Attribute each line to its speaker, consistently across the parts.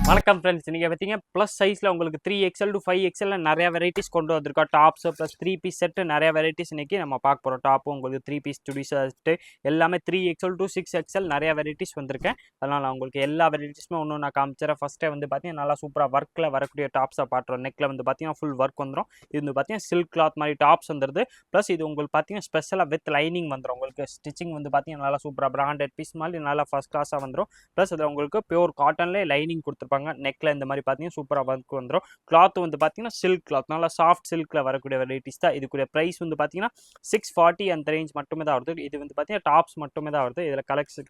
Speaker 1: வணக்கம் ஃப்ரெண்ட்ஸ், நீங்கள் பார்த்தீங்க ப்ளஸ் சைஸில் உங்களுக்கு 3XL to 5XL நிறைய வெரைட்டிஸ் கொண்டு வந்திருக்கோம். டாப்ஸ் ப்ளஸ் 3 பீஸ் செட்டு நிறைய வெரைட்டிஸ் இன்றைக்கி நம்ம பார்க்க போகிறோம். டாப்பும் உங்களுக்கு 3 பீஸ் சுடி செட்டு எல்லாமே 3XL to 6XL நிறைய வெரைட்டிஸ் வந்திருக்கேன். அதனால் நான் உங்களுக்கு எல்லா வெரைட்டிஸுமே ஒன்று நான் காமிச்சிடறேன். ஃபஸ்ட்டே வந்து பார்த்தீங்கன்னா நல்லா சூப்பராக ஒர்க்கில் வரக்கூடிய டாப்ஸை பார்த்துறோம். நெக்கில் வந்து பார்த்தீங்கன்னா ஃபுல் ஒர்க் வந்துடும். இது வந்து பார்த்தீங்கன்னா சில்க் கிளாத் மாதிரி டாப்ஸ் வந்துடுது. ப்ளஸ் இது உங்களுக்கு பார்த்தீங்கன்னா ஸ்பெஷலாக வித் லைனிங் வந்துடும். உங்களுக்கு ஸ்டிச்சிங் வந்து பார்த்தீங்கன்னா நல்லா சூப்பராக பிராண்டட் பீஸ் மாதிரி நல்லா ஃபஸ்ட் கிளாஸாக வந்துடும். ப்ளஸ் அதில் உங்களுக்கு பியூர் காட்டன்லேயே லைனிங் கொடுத்துருப்பாங்க. நெக்ல இந்த மாதிரி பார்த்தீங்கன்னா சூப்பராக ஒர்க் வந்துடும். கிளாத் வந்து பார்த்தீங்கன்னா சில்க் கிளாத், நல்லா சாஃப்ட் சில்கில் வரக்கூடிய வெரைட்டிஸ் தான். இதுக்குரிய ப்ரைஸ் வந்து பார்த்தீங்கன்னா 640 அந்த ரேஞ்ச் மட்டுமே தான் வருது. இது வந்து பார்த்தீங்கன்னா டாப்ஸ் மட்டுமே தான் வருது. இதில்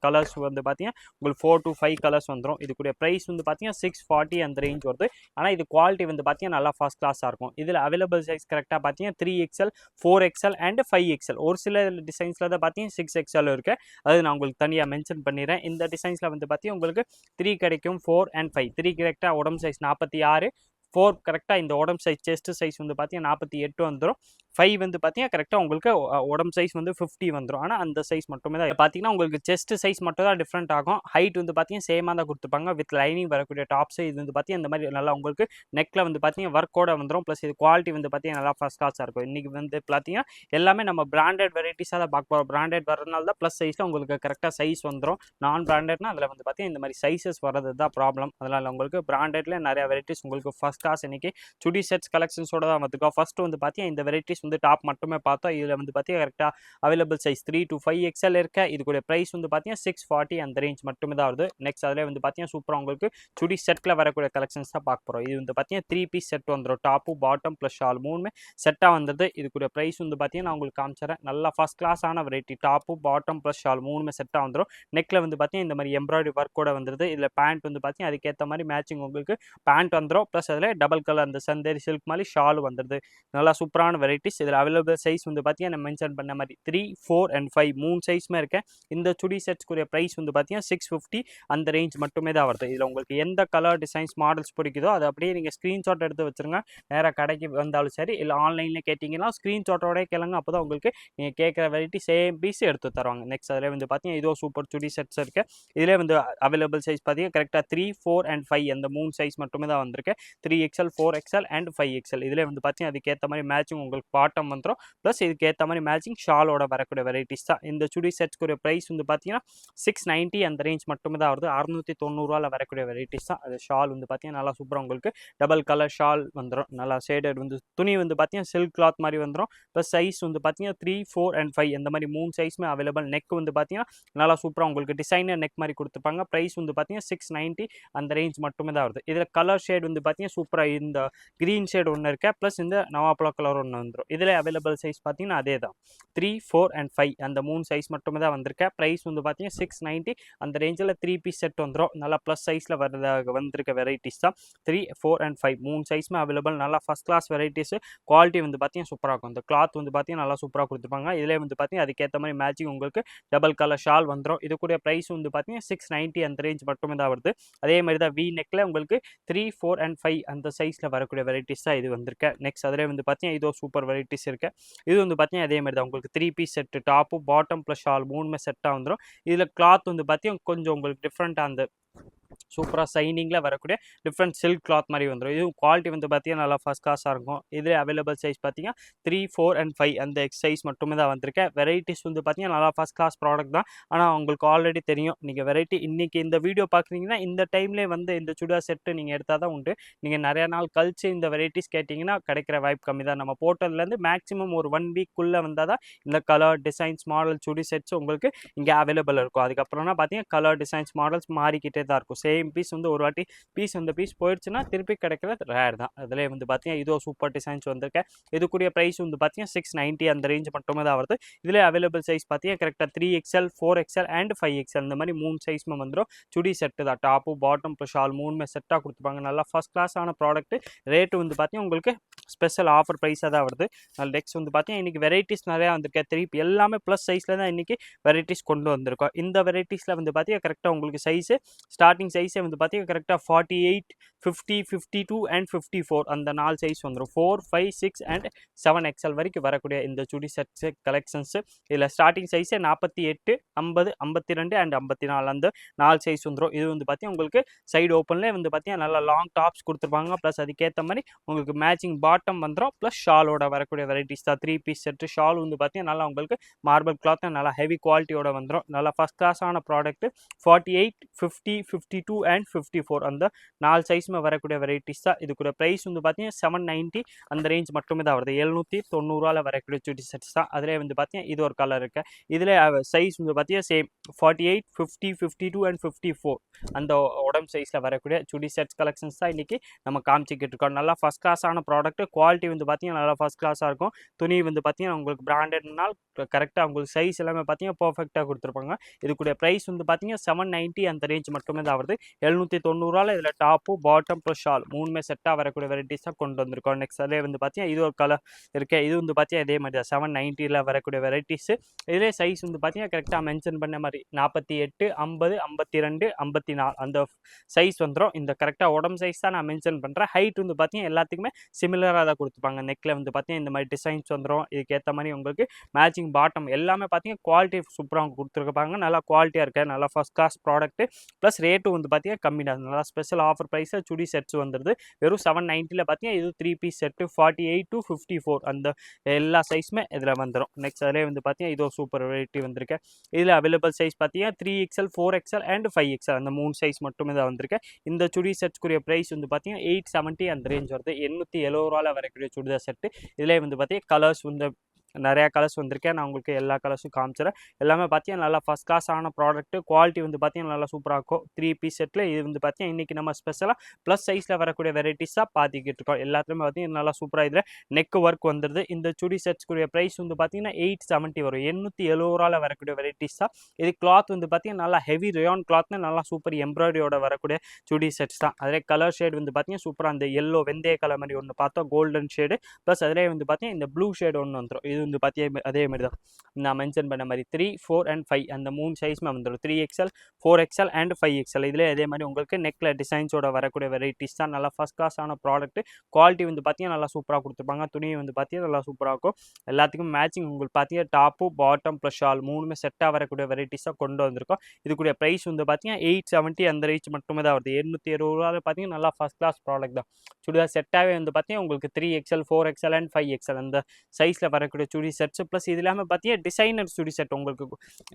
Speaker 1: கலர்ஸ் வந்து பார்த்தீங்கன்னா உங்களுக்கு 4 to 5 கலர்ஸ் வந்துடும். இதுக்குரிய ப்ரைஸ் வந்து பார்த்தீங்கன்னா 640 அந்த ரேஞ்ச் வருது. ஆனால் இது குவாலிட்டி வந்து பார்த்தீங்கன்னா நல்லா ஃபர்ஸ்ட் கிளாஸாக இருக்கும். இதில் அவைலபிள் சைஸ் கரெக்டாக பார்த்தீங்கன்னா 3XL 4XL அண்ட் 5XL. ஒரு சில டிசைன்ஸில் தான் பார்த்தீங்கன்னா 6XL இருக்கு. அது நான் உங்களுக்கு தனியாக மென்ஷன் பண்ணிடுறேன். இந்த டிசைன்ஸில் வந்து பார்த்தீங்கன்னா உங்களுக்கு 3 கிடைக்கும், 4 and 5. 3 கரெக்டாக உடம்பு சைஸ் 46, 4 கரெக்டாக இந்த உடம்பு சைஸ் செஸ்ட் சைஸ் வந்து பார்த்தீங்கன்னா 48 வந்துடும். 5 வந்து பார்த்தீங்கன்னா கரெக்டாக உங்களுக்கு உடம்பு சைஸ் வந்து 50 வந்துடும். ஆனால் அந்த சைஸ் மட்டுமே தான் பார்த்தீங்கன்னா உங்களுக்கு செஸ்ட் சைஸ் மட்டும் தான் டிஃப்ரெண்ட் ஆகும். ஹைட் வந்து பார்த்தீங்கன்னா சேமாக தான் கொடுத்துருப்பாங்க வித் லைனிங் வரக்கூடிய டாப்ஸ். இது வந்து பார்த்தீங்கன்னா இந்த மாதிரி நல்லா உங்களுக்கு நெக்கில் வந்து பார்த்தீங்கன்னா ஒர்க்கோட வந்துடும். ப்ளஸ் இது குவாலிட்டி வந்து பார்த்தீங்கன்னா நல்லா ஃபர்ஸ்ட் கிளாஸாக இருக்கும். இன்றைக்கி வந்து பார்த்தீங்கன்னா எல்லாமே நம்ம பிராண்டட் வெரைட்டிஸாக தான் பார்க்க போகிறோம். பிராண்டட் வரதுனால தான் ப்ளஸ் சைஸில் உங்களுக்கு கரெக்டாக சைஸ் வந்துடும். நான் பிராண்டட்னா அதில் வந்து பார்த்தீங்கன்னா இந்த மாதிரி சைஸஸ் வரது தான் ப்ராப்ளம். அதனால் உங்களுக்கு பிராண்டட்ல நிறைய வெரைட்டிஸ் உங்களுக்கு ஃபர்ஸ்ட் கிளாஸ் இன்னைக்கு சுடி செட்ஸ் கலெக்ஷன்ஸோட தான் வந்துருக்கோம். ஃபர்ஸ்ட் வந்து பார்த்தீங்கன்னா இந்த வெரைட்டிஸ் வந்து டாப் மட்டுமே பார்த்தோம். இதில் வந்து பார்த்தீங்கன்னா கரெக்டாக அவைலபிள் சைஸ் 3 to 5XL இருக்க. இதுக்குடைய ப்ரைஸ் வந்து பார்த்தீங்கன்னா 640 அந்த ரேஞ்ச் மட்டுமே தான் வருது. நெக்ஸ்ட் அதில் வந்து பார்த்தீங்கன்னா சூப்பராக உங்களுக்கு சுடி செட்டில் வரக்கூடிய கலெக்ஷன்ஸ் தான் பார்க்க போகிறோம். இது வந்து பார்த்தீங்கன்னா 3 பீஸ் செட் வந்துடும். டாப்பு பாட்டம் ப்ளஸ் ஷால் மூணுமே செட்டாக வந்துடுது. இதுக்குடைய ப்ரைஸ் வந்து பார்த்தீங்கன்னா நான் உங்களுக்கு காமிச்சிடறேன். நல்லா ஃபர்ஸ்ட் கிளாஸான variety. Top bottom plus shawl மூணுமே செட்டாக வந்துடும். நெக்கில் வந்து பார்த்தீங்கன்னா இந்த மாதிரி எம்ப்ராய்டரி ஒர்க்கோட வந்துடுது. இதில் பேண்ட் வந்து பார்த்தீங்கன்னா அதுக்கேற்ற மாதிரி மேட்சிங் உங்களுக்கு பேண்ட் வந்துடும். ப்ளஸ் அதில் டபுள் கலர் அந்த சந்தேரி சில்க் மாதிரி ஷால் வந்துடுது. நல்லா சூப்பரான வெரைட்டிஸ். இதில் அவைலபிள் சைஸ் வந்து பார்த்தீங்கன்னா நான் மென்ஷன் பண்ண மாதிரி 3, 4 and 5 மூணு சைஸுமே இருக்கேன். இந்த சுடி செட்ஸ்க்குரிய ப்ரைஸ் வந்து பார்த்தீங்கன்னா 650 அந்த ரேஞ்ச் மட்டுமே தான் வருது. இதில் உங்களுக்கு எந்த கலர் டிசைன்ஸ் மாடல்ஸ் பிடிக்குதோ அதை அப்படியே நீங்கள் ஸ்க்ரீன்ஷாட் எடுத்து வச்சுருங்க. நேராக கடைக்கு வந்தாலும் சரி, இல்லை ஆன்லைனில் கேட்டிங்கன்னா ஸ்க்ரீன்ஷாட்டோட கேளுங்க. அப்போ தான் உங்களுக்கு நீங்கள் கேட்குற வெரைட்டி சேம் பீஸ் எடுத்து தருவாங்க. நெக்ஸ்ட் அதில் வந்து பார்த்தீங்கன்னா இதோ சூப்பர் சுடி செட்ஸ் இருக்குது. இதிலே வந்து அவைலபிள் சைஸ் பார்த்தீங்கன்னா கரெக்டாக 3, 4 and 5 அந்த மூணு சைஸ் மட்டுமே தான் வந்திருக்கு. 3XL 4XL and 5XL. இதில் வந்து பார்த்தீங்கன்னா அதுக்கேற்ற மாதிரி மேட்சிங் உங்களுக்கு பாட்டம் வந்துடும். ப்ளஸ் இதுக்கேற்ற மாதிரி மேட்சிங் ஷாலோட வரக்கூடிய வெரைட்டிஸ் தான். இந்த சுடி செட்ஸ்க்குரிய ப்ரைஸ் வந்து பார்த்தீங்கன்னா 690 அந்த ரேஞ்ச் மட்டுமே தான் வருது. 690 வரக்கூடிய வெரைட்டிஸ் தான். அது ஷால் வந்து பார்த்தீங்கன்னா நல்லா சூப்பராக உங்களுக்கு டபுள் கலர் ஷால் வந்துடும். நல்லா ஷேடட் வந்து துணி வந்து பார்த்தீங்கன்னா சில்க் கிளாத் மாதிரி வந்துடும். ப்ளஸ் சைஸ் வந்து பார்த்தீங்கன்னா 3, 4 and 5 இந்த மாதிரி மூணு சைஸுமே அவைலபிள். நெக் வந்து பார்த்தீங்கன்னா நல்லா சூப்பராக உங்களுக்கு டிசைனர் நெக் மாதிரி கொடுத்துருப்பாங்க. ப்ரைஸ் வந்து பார்த்தீங்கன்னா 690 அந்த ரேஞ்ச் மட்டுமே தான் வருது. இதில் கலர் ஷேட் வந்து பார்த்தீங்கன்னா சூப்பராக இந்த க்ரீன் ஷேட் ஒன்று இருக்கா, ப்ளஸ் இந்த நவாப்பழ கலர் ஒன்று வந்துடும். இதில் அவைலபிள் சைஸ் பார்த்தீங்கன்னா அதே தான் 3, 4 and 5 அந்த மூணு சைஸ் மட்டுமே தான் வந்திருக்கேன். ப்ரைஸ் வந்து பார்த்தீங்கன்னா 690 அந்த ரேஞ்சில் 3 பீஸ் செட் வந்துடும். நல்லா ப்ளஸ் சைஸில் வந்திருக்க வெரைட்டிஸ் தான் 3, 4 and 5 மூணு சைஸுமே அவைலபிள். நல்லா ஃபஸ்ட் கிளாஸ் வெரைட்டிஸ். குவாலிட்டி வந்து பார்த்தீங்கன்னா சூப்பராக இருக்கும். இந்த கிளாத் வந்து பார்த்தீங்கன்னா நல்லா சூப்பராக கொடுத்துருப்பாங்க. இதிலே வந்து பார்த்தீங்கன்னா அதுக்கேற்ற மாதிரி மேட்சிங் உங்களுக்கு டபுள் கலர் ஷால் வந்துடும். இதுக்குரிய ப்ரைஸ் வந்து பார்த்தீங்கன்னா 690 அந்த ரேஞ்ச் மட்டுமே தான் வருது. அதே மாதிரி தான் வி நெக்கில் உங்களுக்கு 3, 4 and 5 அந்த சைஸில் வரக்கூடிய வெரைட்டிஸ் தான் இது வந்திருக்கு. நெக்ஸ்ட் அதிலே வந்து பார்த்தீங்கன்னா இதோ சூப்பர் வெரைட்டிஸ் இருக்குது. இது வந்து பார்த்தீங்கன்னா அதே மாதிரி தான் உங்களுக்கு 3 piece set. Top bottom plus shawl மூணுமே செட்டாக வந்துடும். இதில் கிளாத் வந்து பார்த்தீங்கன்னா கொஞ்சம் உங்களுக்கு டிஃப்ரெண்ட்டாக அந்த சூப்பராக சைனிங்கில் வரக்கூடிய டிஃப்ரெண்ட் சில்க் கிளாத் மாதிரி வந்துடும். இதுவும் குவாலிட்டி வந்து பார்த்தீங்கன்னா நல்லா ஃபர்ஸ்ட் கிளாஸாக இருக்கும். இதில் அவைலபிள் சைஸ் பார்த்தீங்கன்னா 3, 4 and 5 அந்த சைஸ் மட்டுமே தான் வந்திருக்கேன். வெரைட்டிஸ் வந்து பார்த்தீங்கன்னா நல்லா ஃபர்ஸ்ட் கிளாஸ் ப்ராடக்ட் தான். ஆனால் உங்களுக்கு ஆல்ரெடி தெரியும், நீங்கள் வெரைட்டி இன்றைக்கி இந்த வீடியோ பார்க்குறீங்கன்னா இந்த டைம்லேயே வந்து இந்த சுடிதார் செட்டு நீங்கள் எடுத்தால் தான் உண்டு. நீங்கள் நிறையா நாள் கழிச்சு இந்த வெரைட்டிஸ் கேட்டிங்கன்னா கிடைக்கிற வாய்ப்பு கம்மி தான். நம்ம போட்டதுலேருந்து மேக்ஸிமம் ஒரு 1 வீக்குள்ளே வந்தால் தான் இந்த கலர் டிசைன்ஸ் மாடல் சுடி செட்ஸ் உங்களுக்கு இங்கே அவைலபிள் இருக்கும். அதுக்கப்புறம்னா பார்த்தீங்கன்னா கலர் டிசைன்ஸ் மாடல்ஸ் மாறிக்கிட்டே தான் இருக்கும். சேம் பீஸ் வந்து ஒரு வாட்டி அந்த பீஸ் போயிடுச்சுன்னா திருப்பி கிடைக்கிறது ரேர் தான். அதில் வந்து பார்த்தீங்கன்னா இதோ சூப்பர் டிசைன்ஸ் வந்திருக்கேன். இதுக்குரிய ப்ரைஸ் வந்து பார்த்தீங்கன்னா 690 அந்த ரேஞ்ச் மட்டுமே தான் வருது. இதில் அவைலபிள் சைஸ் பார்த்தீங்கன்னா கரெக்டாக 3XL 4XL and 5XL இந்த மாதிரி மூணு சைஸ்மே வந்துடும். சுடி செட்டு தான். டாப்பு பாட்டம் ப்ளஸ் ஷால் மூணுமே செட்டாக கொடுத்துருப்பாங்க. நல்லா ஃபர்ஸ்ட் கிளாஸான ப்ராடக்ட். ரேட்டு வந்து பார்த்தீங்கன்னா உங்களுக்கு ஸ்பெஷல் ஆஃபர் ப்ரைஸாக தான் வருது. நெக்ஸ்ட் வந்து பார்த்தீங்கன்னா இன்றைக்கி வெரைட்டிஸ் நிறையா வந்திருக்கேன். திருப்பி எல்லாமே ப்ளஸ் சைஸில் தான் இன்றைக்கி வெரைட்டிஸ் கொண்டு வந்திருக்கோம். இந்த வெரைட்டிஸில் வந்து பார்த்தீங்கன்னா கரெக்டாக உங்களுக்கு சைஸு ஸ்டார்டிங் சைஸே வந்து பார்த்தீங்கன்னா கரெக்டாக 48, 50, 52 அண்ட் 54 அந்த 4 சைஸ் வந்துடும். 4, 5, 6 அண்ட் 7 XL வரைக்கும் வரக்கூடிய இந்த சுடி செட்ஸ் கலெக்ஷன்ஸு. இதில் ஸ்டார்டிங் சைஸே 48, 50, 52 அண்ட் 54 அந்த 4 சைஸ் வந்துடும். இது வந்து பார்த்தீங்கன்னா உங்களுக்கு சைடு ஓப்பன்லேயே வந்து பார்த்தீங்கன்னா நல்லா லாங் டாப்ஸ் கொடுத்துருப்பாங்க. ப்ளஸ் அதுக்கேற்ற மாதிரி உங்களுக்கு மேட்சிங் பாட்டம் வந்துடும். ப்ளஸ் ஷாலோட வரக்கூடிய வெரைட்டிஸ் தான். 3 பீஸ் செட்டு ஷால் வந்து பார்த்தீங்கன்னா நல்லா உங்களுக்கு மார்பிள் கிளாத் நல்லா ஹெவி குவாலிட்டியோட வந்துடும். நல்லா ஃபஸ்ட் கிளாஸான ப்ராடக்ட். 48, 50, 52 அண்ட் 54 அந்த 4 சைஸுமே வரக்கூடிய வெரைட்டிஸ் தான். இதுக்குள்ள ப்ரைஸ் வந்து பார்த்தீங்கன்னா 790 அந்த ரேஞ்ச் மட்டுமே தான் வருது. 790 வரக்கூடிய சுடி செட்ஸ் தான். அதிலே வந்து பார்த்தீங்கன்னா இது ஒரு கலர் இருக்கு. இதில் சைஸ் வந்து பார்த்தீங்கன்னா சேம் 48, 50, 52 அண்ட் 54 அந்த உடம்பு சைஸில் வரக்கூடிய சுடி செட்ஸ் கலெக்ஷன்ஸ் தான் இன்றைக்கி நம்ம காமிச்சிக்கிட்டு இருக்கோம். நல்லா ஃபஸ்ட் கிளாஸான ப்ராடக்ட். குவாலிட்டி வந்து பார்த்தீங்கன்னா நல்லா ஃபஸ்ட் கிளாஸாக இருக்கும். துணி வந்து பார்த்தீங்கன்னா உங்களுக்கு பிராண்டட்னால் கரெக்டாக உங்களுக்கு சைஸ் எல்லாமே பார்த்தீங்கன்னா பர்ஃபெக்டாக கொடுத்துருப்பாங்க. இதுக்குடைய ப்ரைஸ் வந்து பார்த்தீங்கன்னா 790 அந்த ரேஞ்ச் மட்டுமே தான் வருது. 790 இதில் டாப்பு பாட்டம் ப்ளஸ் ஷால் மூணுமே செட்டாக வரக்கூடிய வெரைட்டிஸாக கொண்டு வந்திருக்கோம். நெக்ஸ்ட் அதே வந்து பார்த்தீங்கன்னா இது ஒரு கலர் இருக்குது. இது வந்து பார்த்தீங்கன்னா இதே மாதிரி தான் 790 வரக்கூடிய வெரைட்டிஸு. இதே சைஸ் வந்து பார்த்தீங்கன்னா கரெக்டாக மென்ஷன் பண்ண மாதிரி 48, 50, 52, 54 அந்த சைஸ் வந்துடும். இந்த கரெக்டாக உடம்பு சைஸ் தான் நான் மென்ஷன் பண்ணுறேன். ஹைட் வந்து பார்த்தீங்கன்னா எல்லாத்துக்குமே சிமிலராக தான் கொடுத்துருப்பாங்க. நெக்கில் வந்து பார்த்தீங்கன்னா இந்த மாதிரி டிசைன்ஸ் வந்துடும். இதுக்கேற்ற மாதிரி உங்களுக்கு மேட்சிங் பாட்டம் எல்லாமே பார்த்தீங்கன்னா குவாலிட்டி சூப்பராக கொடுத்துருப்பாங்க. நல்லா குவாலிட்டியாக இருக்க நல்லா ஃபஸ்ட் கிளாஸ் ப்ராடக்ட்டு. ப்ளஸ் ரேட்டும் வந்து பார்த்தீங்கன்னா கம்மி தான். நல்லா ஸ்பெஷல் ஆஃபர் ப்ரைஸில் சுடி செட்ஸ் வந்துடுது. வெறும் 790 பார்த்தீங்கன்னா இது 3 பீஸ் செட்டு 48 to 54 அந்த எல்லா சைஸுமே இதில் வந்துடும். நெக்ஸ்ட் அதிலே வந்து பார்த்தீங்கன்னா இது ஒரு சூப்பர் வெரைட்டி வந்திருக்கு. இதில் அவைலபிள் சைஸ் பார்த்தீங்கன்னா 3XL, 4XL அண்ட் 5XL அந்த 3 சைஸ் மட்டுமே தான் வந்திருக்கு. இந்த சுடி செட்ஸ்க்குரிய ப்ரைஸ் வந்து பார்த்தீங்கன்னா 870 அந்த ரேஞ்ச் வருது. 870 வரக்கூடிய சுடிதார் செட்டு. இதிலே வந்து பார்த்தீங்கன்னா கலர்ஸ் வந்து நிறையா கலர்ஸ் வந்திருக்கேன். நான் உங்களுக்கு எல்லா கலர்ஸும் காமிச்சிடறேன். எல்லாமே பார்த்தீங்கன்னா நல்லா ஃபஸ்ட் கிளாஸான ப்ராடக்ட்டு. குவாலிட்டி வந்து பார்த்தீங்கன்னா நல்லா சூப்பராக இருக்கும். 3 பீஸ் செட்டில் இது வந்து பார்த்தீங்கன்னா இன்றைக்கி நம்ம ஸ்பெஷலாக ப்ளஸ் சைஸில் வரக்கூடிய வெரைட்டிஸாக பார்த்துக்கிட்டு இருக்கோம். எல்லாத்துலேயுமே பார்த்தீங்கன்னா நல்லா சூப்பராக இதில் நெக் ஒர்க் வந்துடுது. இந்த சுடி செட்ஸ்க்குரிய ப்ரைஸ் வந்து பார்த்தீங்கன்னா 870 வரும். 870 வரக்கூடிய வெரைட்டிஸ் தான். இது கிளாத் வந்து பார்த்தீங்கன்னா நல்லா ஹெவி ரயான் கிளாத்னு நல்லா சூப்பர் எம்ப்ராய்டரியோட வரக்கூடிய சுடி செட்ஸ் தான். அதிலே கலர் ஷேட் வந்து பார்த்தீங்கன்னா சூப்பராக அந்த எல்லோ வெந்தய கலர் மாதிரி ஒன்று பார்த்தோம் கோல்டன் ஷேடு. ப்ளஸ் அதிலே வந்து பார்த்தீங்கன்னா இந்த ப்ளூ ஷேடு ஒன்று வந்துடும். இது வந்து பார்த்தீங்கன்னா அதே மாதிரி தான் நான் மென்ஷன் பண்ண மாதிரி 3, 4 அண்ட் 5 அந்த 3 சைஸுமே வந்துடும். 3XL, 4XL and 5XL. இதில் அதே மாதிரி உங்களுக்கு நெக்கில் டிசைன்ஸோட வரக்கூடிய வெரைட்டிஸ் தான். நல்லா ஃபஸ்ட் கிளாஸான ப்ராடக்ட். குவாலிட்டி வந்து பார்த்தீங்கன்னா நல்லா சூப்பராக கொடுத்துருப்பாங்க. துணி வந்து பார்த்தீங்கன்னா நல்லா சூப்பராக இருக்கும். எல்லாத்துக்கும் மேட்சிங் உங்களுக்கு பார்த்தீங்கன்னா டாப்பு பாட்டம் ப்ளஸ் ஷால் மூணுமே செட்டாக வரக்கூடிய வெரைட்டிஸாக கொண்டு வந்திருக்கோம். இதுக்குரிய ப்ரைஸ் வந்து பார்த்தீங்கன்னா 870 அந்த ரேஞ்ச் மட்டுமே தான் வருது. 870 பார்த்தீங்கன்னா நல்லா ஃபஸ்ட் கிளாஸ் ப்ராடக்ட் தான். சுடிதார் செட்டாகவே வந்து பார்த்தீங்கன்னா உங்களுக்கு 3XL, 4XL அண்ட் 5XL அந்த சைஸில் வரக்கூடிய சுடி செட்ஸ். ப்ளஸ் இது இல்லாமல் பார்த்தீங்கன்னா டிசைனர் சுடி செட் உங்களுக்கு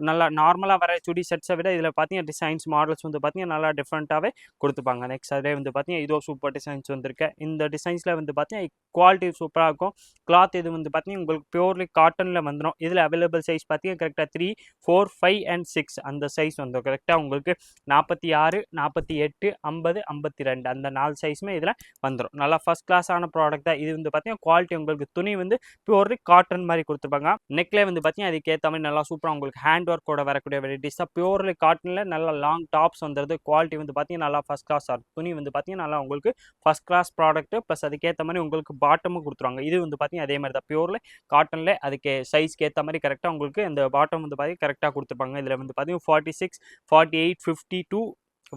Speaker 1: நல்லா நார்மலாக வர சுடி செட்ஸை விட இதில் பார்த்தீங்கன்னா டிசைன்ஸ் மாடல்ஸ் வந்து பார்த்தீங்கன்னா நல்லா டிஃப்ரெண்ட்டாகவே கொடுத்துப்பாங்க. நெக்ஸ்ட் அதே வந்து பார்த்தீங்கன்னா இதோ சூப்பர் டிசைன்ஸ் வந்திருக்கு. இந்த டிசைன்ஸில் வந்து பார்த்தீங்கன்னா குவாலிட்டி சூப்பராக இருக்கும். கிளாத் இது வந்து பார்த்தீங்கன்னா உங்களுக்கு பியூர்லி காட்டனில் வந்துடும். இதில் அவைலபிள் சைஸ் பார்த்தீங்கன்னா கரெக்டாக 3, 4, 5 அண்ட் 6 அந்த சைஸ் வந்துடும். கரெக்டாக உங்களுக்கு 46, 48, 50, 52 அந்த 4 சைஸுமே இதில் வந்துடும். நல்லா ஃபஸ்ட் கிளாஸான ப்ராடக்ட் தான். இது வந்து பார்த்தீங்கன்னா குவாலிட்டி உங்களுக்கு துணி வந்து பியூர்லி காட்டன் மாதிரி கொடுத்துருப்பாங்க. நெக்லேயே வந்து பார்த்தீங்கன்னா அதுக்கேற்ற மாதிரி நல்லா சூப்பராக உங்களுக்கு ஹேண்ட் ஒர்க்கோட வரக்கூடிய வெரைட்டிஸ் தான். பியூர்லி காட்டனில் நல்லா லாங் டாப்ஸ் வந்துடுது. குவாலிட்டி வந்து பார்த்தீங்கன்னா நல்லா ஃபஸ்ட் கிளாஸாக இருக்கும். துணி வந்து பார்த்தீங்கன்னா நல்லா உங்களுக்கு ஃபஸ்ட் கிளாஸ் ப்ராடக்ட். ப்ளஸ் அதுக்கேற்ற மாதிரி உங்களுக்கு பாட்டமும் கொடுத்துருவாங்க. இது வந்து பார்த்தீங்கன்னா அதே மாதிரி தான் பியூர்லி காட்டனில் அதுக்கு சைஸ்க்கு ஏற்ற மாதிரி கரெக்டாக உங்களுக்கு இந்த பாட்டம் வந்து பார்த்தீங்கன்னா கரெக்டாக கொடுத்துருப்பாங்க. இதில் வந்து பார்த்தீங்கன்னா 46, 48, 52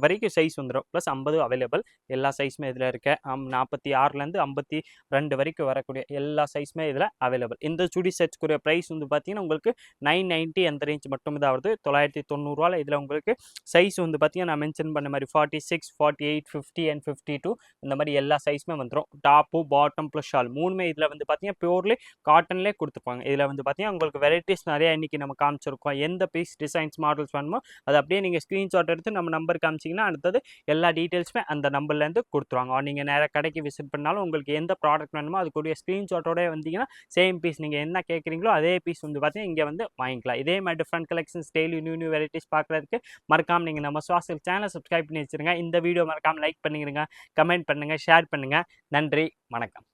Speaker 1: வரைக்கும் சைஸ் வந்துடும். Plus 50 available. எல்லா சைஸுமே இதில் இருக்க 46லேருந்து 52 வரைக்கும் வரக்கூடிய எல்லா சைஸுமே இதில் அவைலபிள். இந்த சுடி செட்ஸ்க்குரிய ப்ரைஸ் வந்து பார்த்தீங்கன்னா உங்களுக்கு 990 அந்த ரேஞ்ச் மட்டுமே தான் வருது. 990 இதில் உங்களுக்கு சைஸ் வந்து பார்த்தீங்கன்னா நான் மென்ஷன் பண்ண மாதிரி 46, 48, 50 அண்ட் 52 இந்த மாதிரி எல்லா சைஸுமே வந்துடும். டாப்பு பாட்டம் ப்ளஸ் ஷால் மூணுமே இதில் வந்து பார்த்தீங்கன்னா பியூர்லி காட்டன்லேயே கொடுத்துருப்பாங்க. இதில் வந்து பார்த்தீங்கன்னா உங்களுக்கு வெரைட்டிஸ் நிறையா இன்றைக்கி நம்ம காமிச்சிருக்கோம். எந்த பீஸ் டிசைன்ஸ் மாடல்ஸ் வேணுமோ அதை அப்படியே நீங்கள் ஸ்க்ரீன்ஷாட் எடுத்து நம்ம நம்பர் காமிச்சிங்கன்னா அடுத்தது எல்லா டீட்டெயில்ஸுமே அந்த நம்பர்லேருந்து கொடுத்துருவாங்க. நீங்கள் நேராக கடைக்கு விசிட் பண்ணாலும் உங்களுக்கு எந்த ப்ராடக்ட் வேணுமோ அதுக்குரிய ஸ்க்ரீன்ஷாட்டோட வந்தீங்கன்னா சேம் பீஸ் நீங்கள் என்ன கேட்குறீங்களோ அதே பீஸ் வந்து பார்த்தீங்கன்னா இங்கே வந்து வாங்கிக்கலாம். இதே மாதிரி different collections daily new varieties பார்க்குறதுக்கு மறக்காமல் நீங்கள் நம்ம சுவாசல் சேனலை சப்ஸ்கிரைப் பண்ணி வச்சுருங்க. இந்த வீடியோ மறக்காமல் லைக் பண்ணிடுங்க, கமெண்ட் பண்ணுங்கள், ஷேர் பண்ணுங்கள். நன்றி, வணக்கம்.